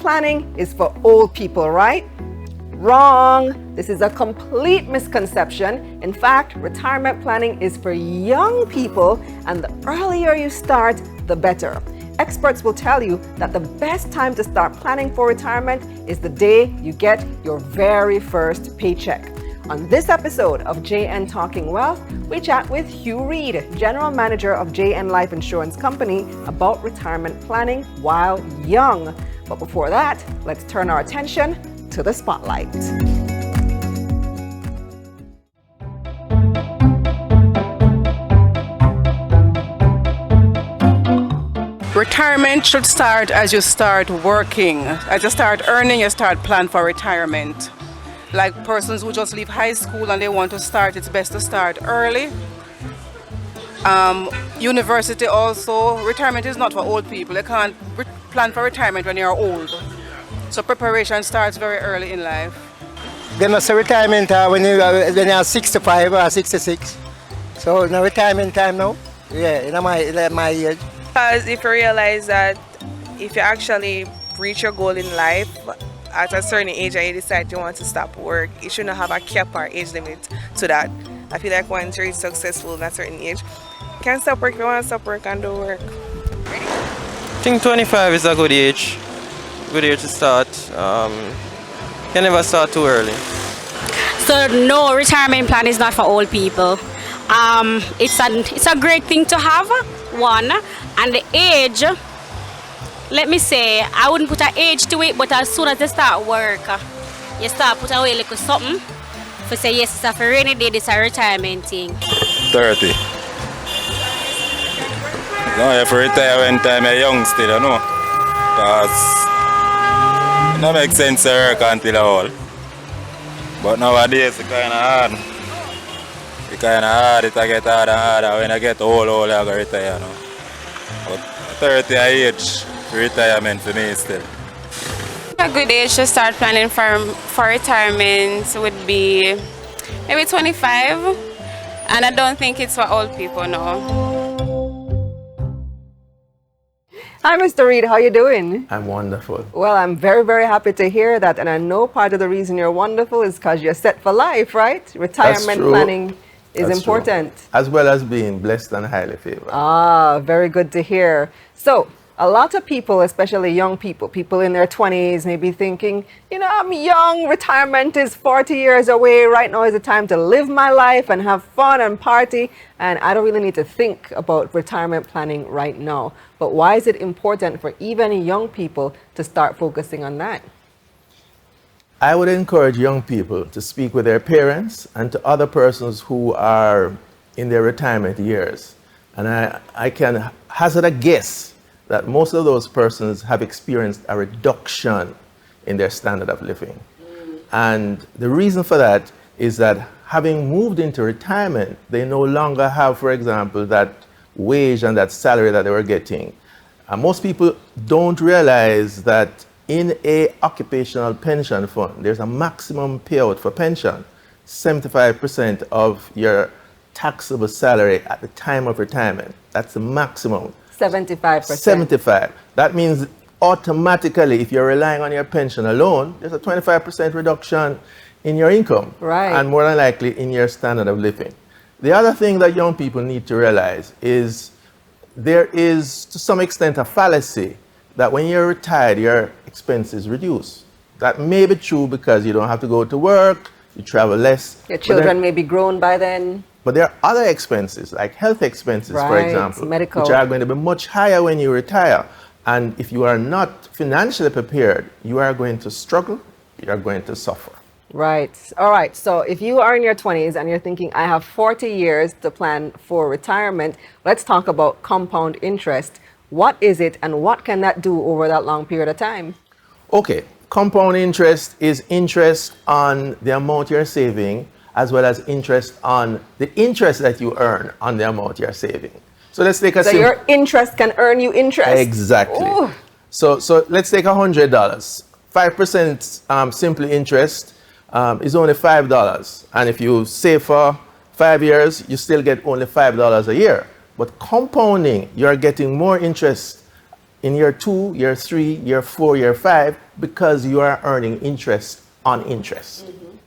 planning is for old people, right? Wrong. This is a complete misconception. In fact, retirement planning is for young people, and the earlier you start, the better. Experts will tell you that the best time to start planning for retirement is the day you get your very first paycheck. On this episode of JN Talking Wealth, we chat with Hugh Reid, General Manager of JN Life Insurance Company, about retirement planning while young. But before that, let's turn our attention to the spotlight. Retirement should start as you start working. As you start earning, you start plan for retirement. Like persons who just leave high school and they want to start, it's best to start early. University also, retirement is not for old people. They can't plan for retirement when you're old. So preparation starts very early in life. They must have retirement when you're 65 or 66. So no retirement time now? Yeah, in my age. Because if you realize that if you actually reach your goal in life at a certain age and you decide you want to stop work, you shouldn't have a cap or age limit to that. I feel like once you're successful at a certain age, you can stop work if you want to stop work and do work. I think 25 is a good age. Good age to start. You can never start too early. So no, retirement plan is not for old people. It's a great thing to have, one, and the age, let me say, I wouldn't put an age to it, but as soon as you start work, you start put away a little something for say yes, it's a for rainy day, this is a retirement thing. 30. No, you have to retire when time you're young still, you know. Because it don't make sense to work until all. But nowadays it's kind of hard. It's kind of hard, it get harder and harder. When I get old, you got to retire, you know. But 30 age, retirement for me still. A good age to start planning for retirement would be maybe 25. And I don't think it's for old people, no. Hi, Mr. Reid. How you doing? I'm wonderful. Well, I'm very, very happy to hear that. And I know part of the reason you're wonderful is because you're set for life, right? Retirement planning is important. True. As well as being blessed and highly favored. Ah, very good to hear. So, a lot of people, especially young people in their 20s, may be thinking, you know, I'm young, retirement is 40 years away. Right now is the time to live my life and have fun and party. And I don't really need to think about retirement planning right now. But why is it important for even young people to start focusing on that? I would encourage young people to speak with their parents and to other persons who are in their retirement years. And I can hazard a guess that most of those persons have experienced a reduction in their standard of living. And the reason for that is that having moved into retirement, they no longer have, for example, that wage and that salary that they were getting. Most people don't realize that in a occupational pension fund, there's a maximum payout for pension, 75% of your taxable salary at the time of retirement. That's the maximum. 75%. 75. That means automatically, if you're relying on your pension alone, there's a 25% reduction in your income. Right. And more than likely in your standard of living. The other thing that young people need to realize is there is, to some extent, a fallacy that when you're retired, your expenses reduce. That may be true because you don't have to go to work, you travel less. Your children may be grown by then. But there are other expenses, like health expenses, for example, medical, which are going to be much higher when you retire. And if you are not financially prepared, you are going to struggle, you are going to suffer. Right. All right. So if you are in your 20s and you're thinking, I have 40 years to plan for retirement, let's talk about compound interest. What is it and what can that do over that long period of time? Okay. Compound interest is interest on the amount you're saving, as well as interest on the interest that you earn on the amount you're saving. So let's take a So your interest can earn you interest. Exactly. Ooh. So let's take $100. 5% simple interest is only $5. And if you save for 5 years, you still get only $5 a year. But compounding, you're getting more interest in year 2, year 3, year 4, year 5 because you are earning interest on interest.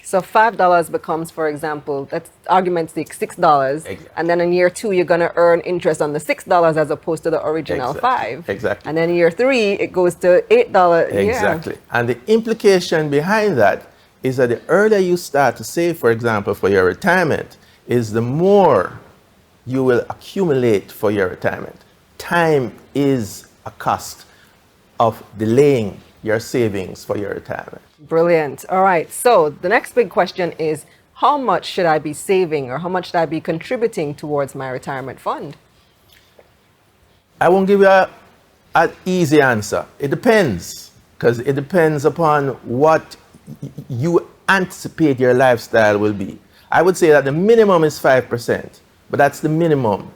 So $5 becomes, for example, that's argument's sake, $6. Exactly. And then in year 2, you're going to earn interest on the $6 as opposed to the original $5. Exactly. And then in year 3, it goes to $8. Exactly. And the implication behind that is that the earlier you start to save, for example, for your retirement, is the more you will accumulate for your retirement. Time is a cost of delaying your savings for your retirement. Brilliant. All right. So the next big question is, how much should I be saving or how much should I be contributing towards my retirement fund? I won't give you an easy answer. It depends, because it depends upon what you anticipate your lifestyle will be. I would say that the minimum is 5%, but that's the minimum.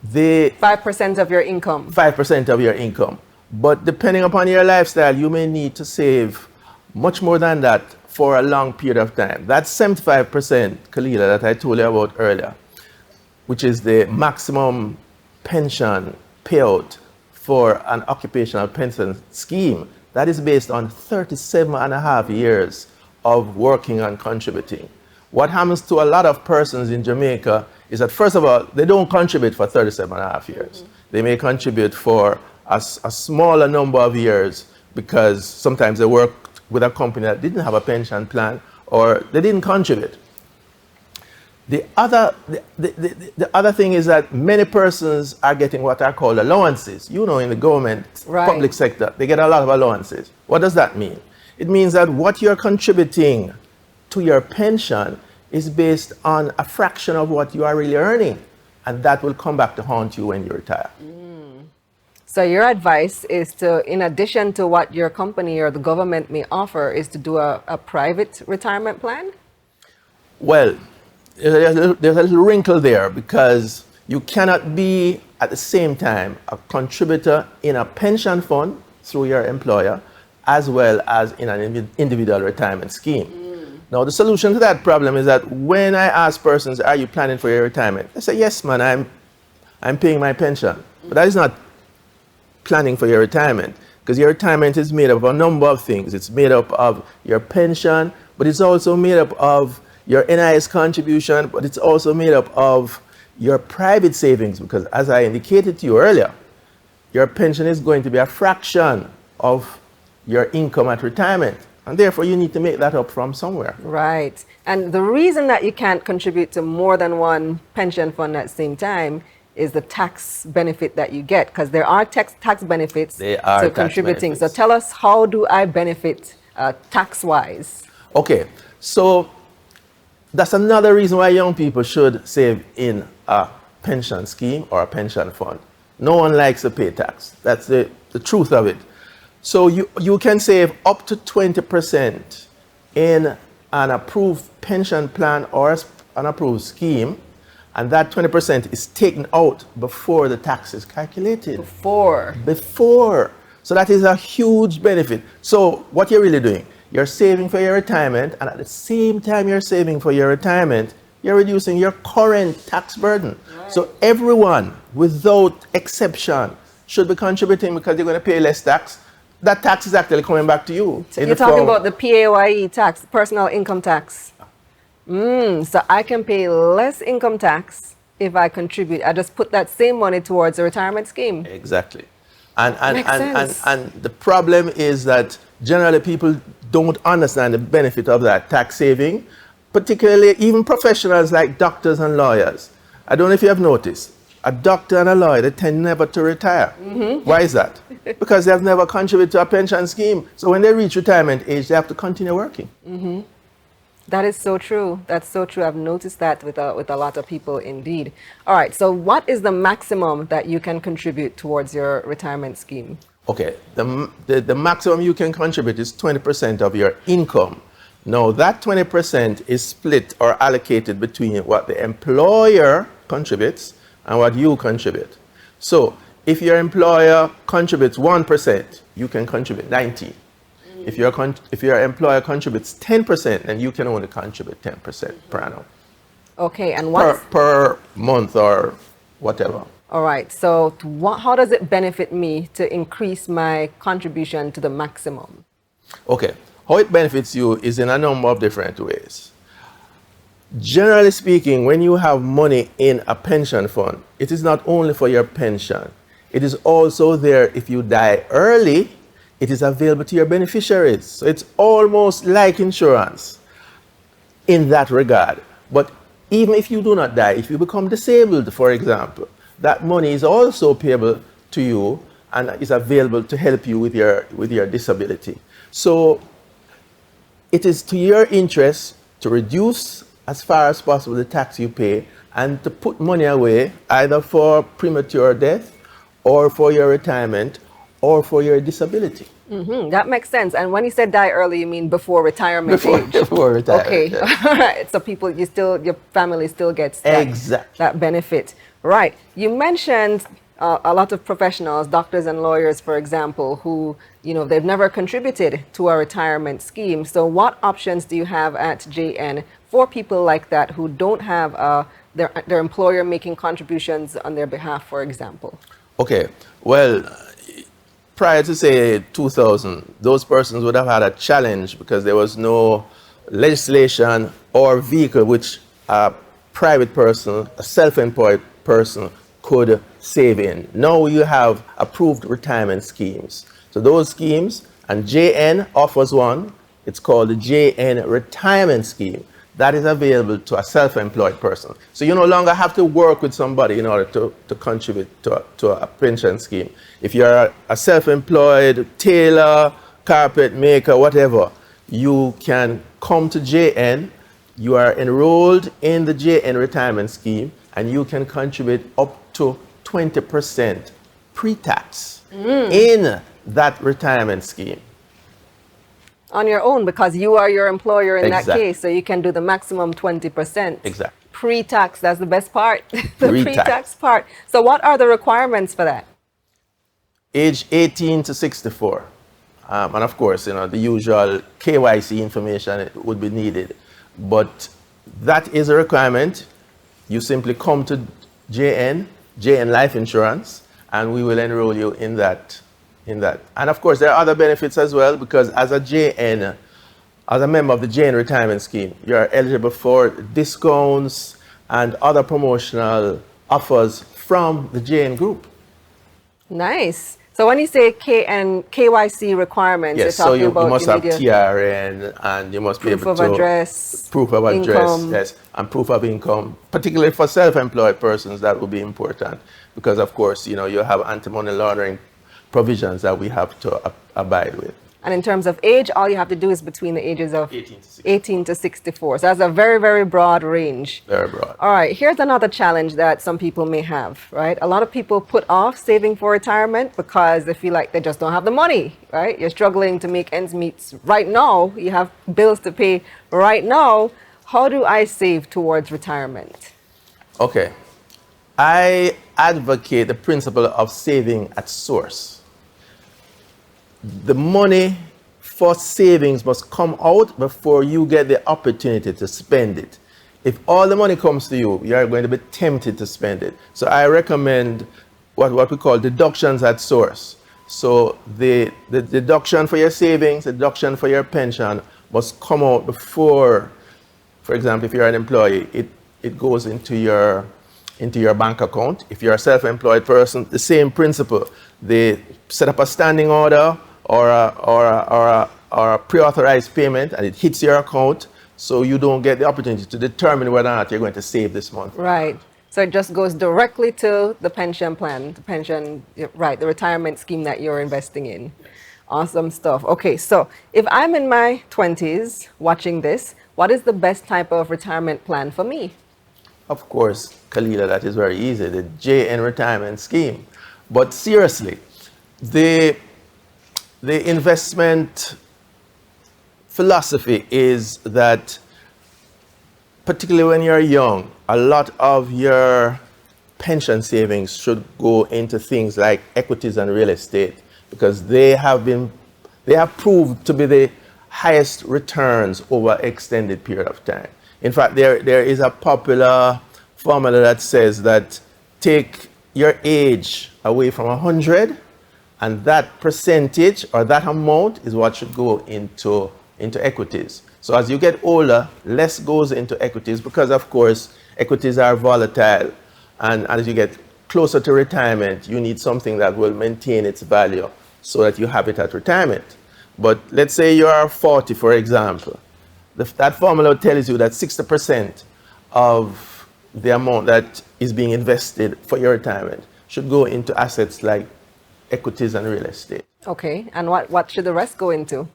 5% of your income. 5% of your income. But depending upon your lifestyle, you may need to save much more than that for a long period of time. That's 75%, Kalilah, that I told you about earlier, which is the maximum pension payout for an occupational pension scheme. That is based on 37 and a half years of working and contributing. What happens to a lot of persons in Jamaica is that, first of all, they don't contribute for 37 and a half years. They may contribute for a smaller number of years because sometimes they worked with a company that didn't have a pension plan or they didn't contribute. The other thing is that many persons are getting what are called allowances. You know, in the government, public sector, they get a lot of allowances. What does that mean? It means that what you're contributing to your pension is based on a fraction of what you are really earning, and that will come back to haunt you when you retire. So your advice is to, in addition to what your company or the government may offer, is to do a private retirement plan? Well, there's a little wrinkle there because you cannot be at the same time a contributor in a pension fund through your employer as well as in an individual retirement scheme. Now, the solution to that problem is that when I ask persons, are you planning for your retirement? They say, yes, man, I'm paying my pension. But that is not planning for your retirement, because your retirement is made up of a number of things. It's made up of your pension, but it's also made up of your NIS contribution, but it's also made up of your private savings, because as I indicated to you earlier, your pension is going to be a fraction of your income at retirement. And therefore, you need to make that up from somewhere. Right. And the reason that you can't contribute to more than one pension fund at the same time is the tax benefit that you get, because there are tax benefits to contributing. So tell us, how do I benefit tax-wise? Okay, so that's another reason why young people should save in a pension scheme or a pension fund. No one likes to pay tax. That's the truth of it. So you can save up to 20% in an approved pension plan or an approved scheme, and that 20% is taken out before the tax is calculated. Before. So that is a huge benefit. So what you're really doing, you're saving for your retirement, and at the same time you're saving for your retirement, you're reducing your current tax burden. Right. So everyone, without exception, should be contributing because they're going to pay less tax. That tax is actually coming back to you. So you're talking about the PAYE tax, personal income tax. So I can pay less income tax if I contribute. I just put that same money towards a retirement scheme. Exactly. And the problem is that generally people don't understand the benefit of that tax saving, particularly even professionals like doctors and lawyers. I don't know if you have noticed, a doctor and a lawyer, they tend never to retire. Why is that? Because they have never contributed to a pension scheme. So when they reach retirement age, they have to continue working. That is so true. That's so true. I've noticed that with a lot of people indeed. All right. So what is the maximum that you can contribute towards your retirement scheme? Okay. The maximum you can contribute is 20% of your income. Now, that 20% is split or allocated between what the employer contributes and what you contribute. So if your employer contributes 1%, you can contribute 90%. If your employer contributes 10%, then you can only contribute 10% per annum. Okay, and what per month or whatever. All right. So how does it benefit me to increase my contribution to the maximum? Okay. How it benefits you is in a number of different ways. Generally speaking, when you have money in a pension fund, it is not only for your pension. It is also there if you die early, it is available to your beneficiaries. So it's almost like insurance in that regard. But even if you do not die, if you become disabled, for example, that money is also payable to you and is available to help you with your disability. So it is to your interest to reduce as far as possible the tax you pay and to put money away either for premature death or for your retirement or for your disability. That makes sense. And when you said die early, you mean before retirement age? Before retirement. Okay. Yeah. All right. So your family still gets that benefit. Right. You mentioned a lot of professionals, doctors and lawyers, for example, who, they've never contributed to a retirement scheme. So what options do you have at JN for people like that who don't have their employer making contributions on their behalf, for example? Okay. Well, prior to, say, 2000, those persons would have had a challenge because there was no legislation or vehicle which a private person, a self-employed person, could save in. Now you have approved retirement schemes. So those schemes, and JN offers one, it's called the JN Retirement Scheme. That is available to a self-employed person. So you no longer have to work with somebody in order to contribute to a pension scheme. If you're a self-employed tailor, carpet maker, whatever, you can come to JN, you are enrolled in the JN Retirement Scheme, and you can contribute up to 20% pre-tax in that retirement scheme. On your own, because you are your employer in that case, so you can do the maximum 20%. Exactly. Pre-tax, that's the best part. The Pre-tax. pre-tax part. So what are the requirements for that? Age 18 to 64. And of course, the usual KYC information would be needed. But that is a requirement. You simply come to JN Life Insurance, and we will enroll you in that. And of course, there are other benefits as well, because as a member of the JN Retirement Scheme, you are eligible for discounts and other promotional offers from the JN Group. Nice. So when you say KYC requirements, yes, you're talking so you about must have TRN, and you must be able to... proof of address, income. Yes, and proof of income. Particularly for self-employed persons, that will be important, because of course, you have anti-money laundering provisions that we have to abide with. And in terms of age, all you have to do is between the ages of 18 to 64. So that's a very, very broad range. Very broad. All right, here's another challenge that some people may have, right? A lot of people put off saving for retirement because they feel like they just don't have the money, right? You're struggling to make ends meet right now. You have bills to pay right now. How do I save towards retirement? Okay. I advocate the principle of saving at source. The money for savings must come out before you get the opportunity to spend it. If all the money comes to you, you are going to be tempted to spend it. So I recommend what we call deductions at source. So the deduction for your savings, the deduction for your pension must come out before, for example, if you're an employee, it goes into your bank account. If you're a self-employed person, the same principle. They set up a standing order or a pre-authorized payment, and it hits your account, so you don't get the opportunity to determine whether or not you're going to save this month. Right. So it just goes directly to the pension plan, the retirement scheme that you're investing in. Awesome stuff. Okay, so if I'm in my 20s watching this, what is the best type of retirement plan for me? Of course, Kalilah, that is very easy, the JN Retirement Scheme. But seriously, the investment philosophy is that, particularly when you're young, a lot of your pension savings should go into things like equities and real estate, because they have proved to be the highest returns over extended period of time. In fact, there is a popular formula that says that take your age away from 100, and that percentage or that amount is what should go into equities. So as you get older, less goes into equities because, of course, equities are volatile. And as you get closer to retirement, you need something that will maintain its value so that you have it at retirement. But let's say you are 40, for example. That formula tells you that 60% of the amount that is being invested for your retirement should go into assets like equities and real estate. Okay, and what should the rest go into?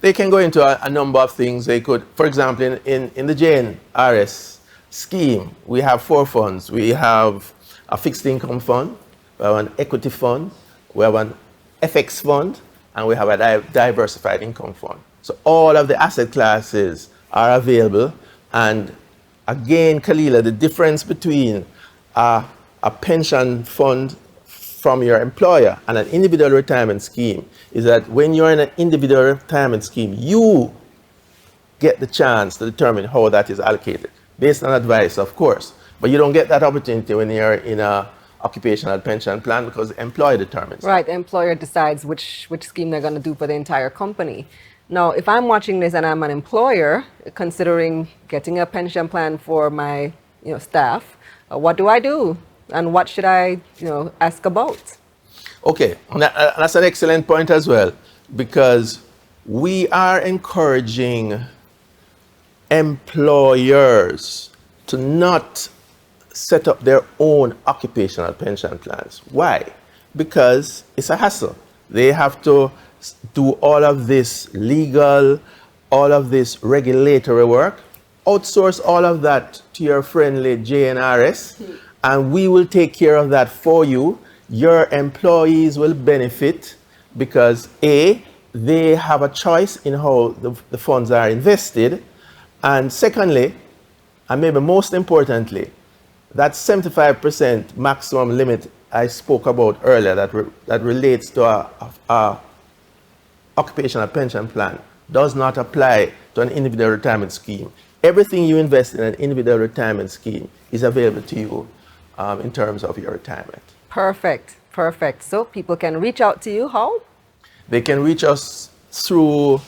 They can go into a number of things. They could, for example, in the JNRS scheme, we have 4 funds. We have a fixed income fund, we have an equity fund, we have an FX fund, and we have a diversified income fund. So all of the asset classes are available. And again, Kalilah, the difference between a pension fund from your employer and an individual retirement scheme is that when you're in an individual retirement scheme, you get the chance to determine how that is allocated, based on advice, of course. But you don't get that opportunity when you're in a occupational pension plan because the employer determines. Right, the employer decides which scheme they're going to do for the entire company. Now, if I'm watching this and I'm an employer considering getting a pension plan for my staff, what do I do? And what should I ask about? Okay, that's an excellent point as well, because we are encouraging employers to not set up their own occupational pension plans. Why? Because it's a hassle. They have to do all of this legal, all of this regulatory work, outsource all of that to your friendly JNRS, and we will take care of that for you. Your employees will benefit because A, they have a choice in how the funds are invested, and secondly, and maybe most importantly, that 75% maximum limit I spoke about earlier that relates to a occupational pension plan does not apply to an individual retirement scheme. Everything you invest in an individual retirement scheme is available to you in terms of your retirement. Perfect, perfect. So people can reach out to you how? They can reach us through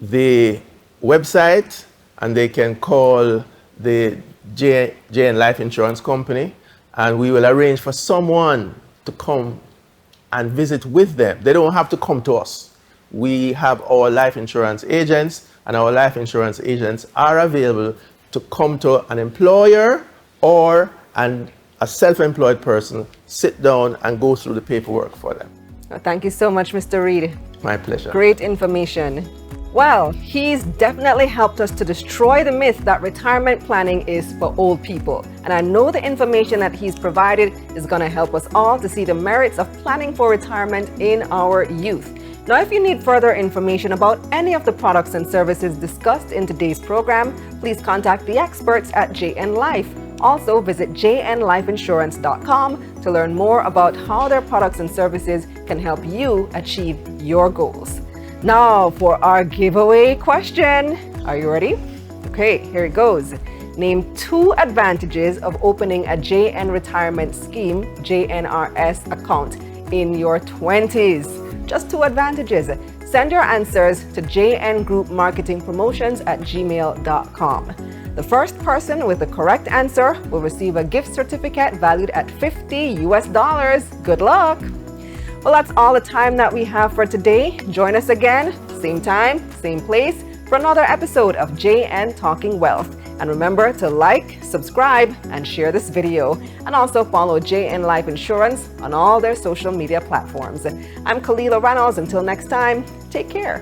the website, and they can call the JN Life Insurance Company, and we will arrange for someone to come and visit with them. They don't have to come to us. We have our life insurance agents, and our life insurance agents are available to come to an employer or a self-employed person, sit down and go through the paperwork for them. Thank you so much, Mr. Reid. My pleasure. Great information. Well, he's definitely helped us to destroy the myth that retirement planning is for old people. And I know the information that he's provided is going to help us all to see the merits of planning for retirement in our youth. Now, if you need further information about any of the products and services discussed in today's program, please contact the experts at JN Life. Also, visit jnlifeinsurance.com to learn more about how their products and services can help you achieve your goals. Now for our giveaway question. Are you ready? Okay, here it goes. Name 2 advantages of opening a JN retirement scheme, JNRS account in your 20s. Just 2 advantages. Send your answers to jngroupmarketingpromotions@gmail.com. The first person with the correct answer will receive a gift certificate valued at $50. Good luck! Well, that's all the time that we have for today. Join us again, same time, same place, for another episode of JN Talking Wealth. And remember to like, subscribe, and share this video. And also follow JN Life Insurance on all their social media platforms. I'm Kalilah Reynolds. Until next time, take care.